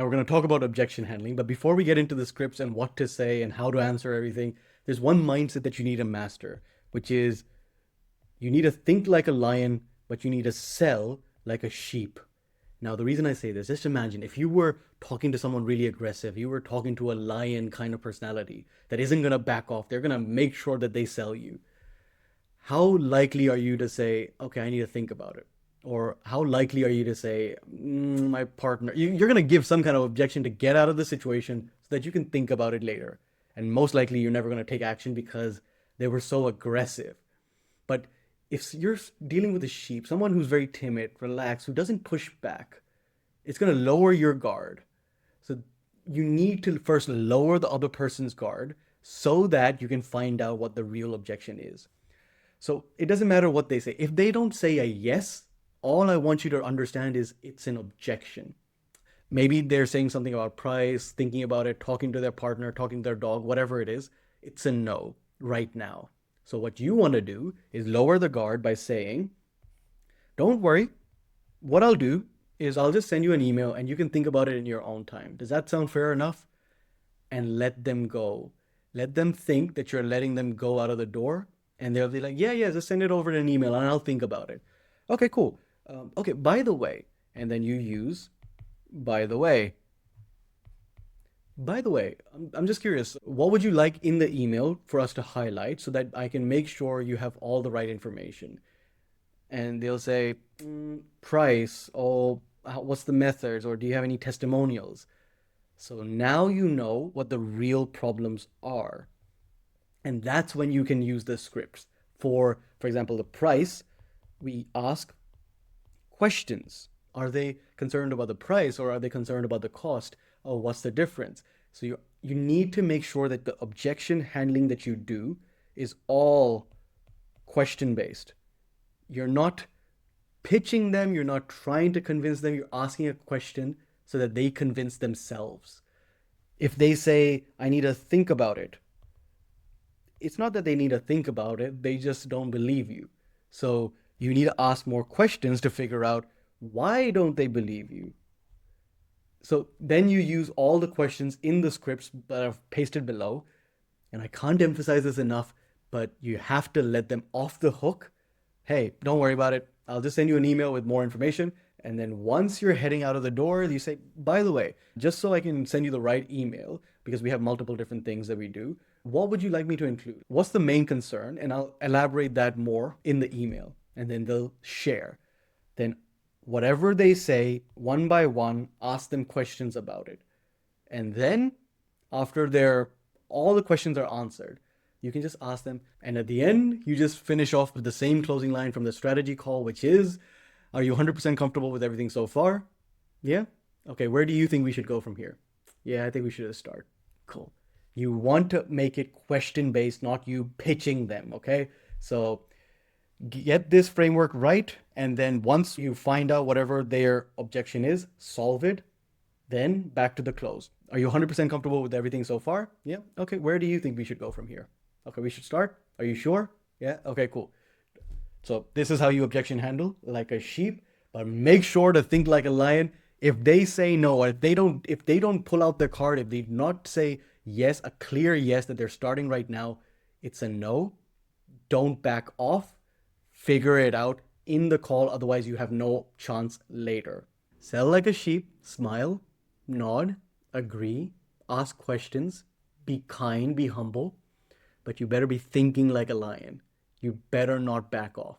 Now we're going to talk about objection handling, but before we get into the scripts and what to say and how to answer everything, there's one mindset that you need to master, which is you need to think like a lion, but you need to sell like a sheep. Now, the reason I say this, just imagine if you were talking to someone really aggressive, you were talking to a lion kind of personality that isn't going to back off, they're going to make sure that they sell you. How likely are you to say, okay, I need to think about it? Or how likely are you to say, my partner, you're going to give some kind of objection to get out of the situation so that you can think about it later. And most likely you're never going to take action because they were so aggressive. But if you're dealing with a sheep, someone who's very timid, relaxed, who doesn't push back, it's going to lower your guard. So you need to first lower the other person's guard so that you can find out what the real objection is. So it doesn't matter what they say. If they don't say a yes, all I want you to understand is it's an objection. Maybe they're saying something about price, thinking about it, talking to their partner, talking to their dog, whatever it is. It's a no right now. So what you want to do is lower the guard by saying, don't worry. What I'll do is I'll just send you an email and you can think about it in your own time. Does that sound fair enough? And let them go. Let them think that you're letting them go out of the door, and they'll be like, yeah, yeah, just send it over in an email and I'll think about it. Okay, cool. Okay, by the way, and then you use, by the way. By the way, I'm just curious, what would you like in the email for us to highlight so that I can make sure you have all the right information? And they'll say, price, or what's the methods, or do you have any testimonials? So now you know what the real problems are. And that's when you can use the scripts. For example, the price, we ask questions. Are they concerned about the price or are they concerned about the cost? Or what's the difference? So you need to make sure that the objection handling that you do is all question based. You're not pitching them, you're not trying to convince them, you're asking a question so that they convince themselves. If they say, I need to think about it, it's not that they need to think about it, they just don't believe you. So you need to ask more questions to figure out why don't they believe you? So then you use all the questions in the scripts that I've pasted below. And I can't emphasize this enough, but you have to let them off the hook. Hey, don't worry about it. I'll just send you an email with more information. And then once you're heading out of the door, you say, by the way, just so I can send you the right email, because we have multiple different things that we do, what would you like me to include? What's the main concern? And I'll elaborate that more in the email. And then they'll share. Then whatever they say, one by one, ask them questions about it. And then after all the questions are answered, you can just ask them. And at the end, you just finish off with the same closing line from the strategy call, which is, are you 100% comfortable with everything so far? Yeah? Okay, where do you think we should go from here? Yeah, I think we should just start. Cool. You want to make it question based, not you pitching them, okay? So get this framework right. And then once you find out whatever their objection is, solve it. Then back to the close. Are you 100% comfortable with everything so far? Yeah. Okay. Where do you think we should go from here? Okay, we should start. Are you sure? Yeah. Okay, cool. So this is how you objection handle like a sheep, but make sure to think like a lion. If they say no, or if they don't pull out their card, if they not say yes, a clear yes that they're starting right now, it's a no. Don't back off. Figure it out in the call, otherwise you have no chance later. Sell like a sheep, smile, nod, agree, ask questions, be kind, be humble, but you better be thinking like a lion. You better not back off.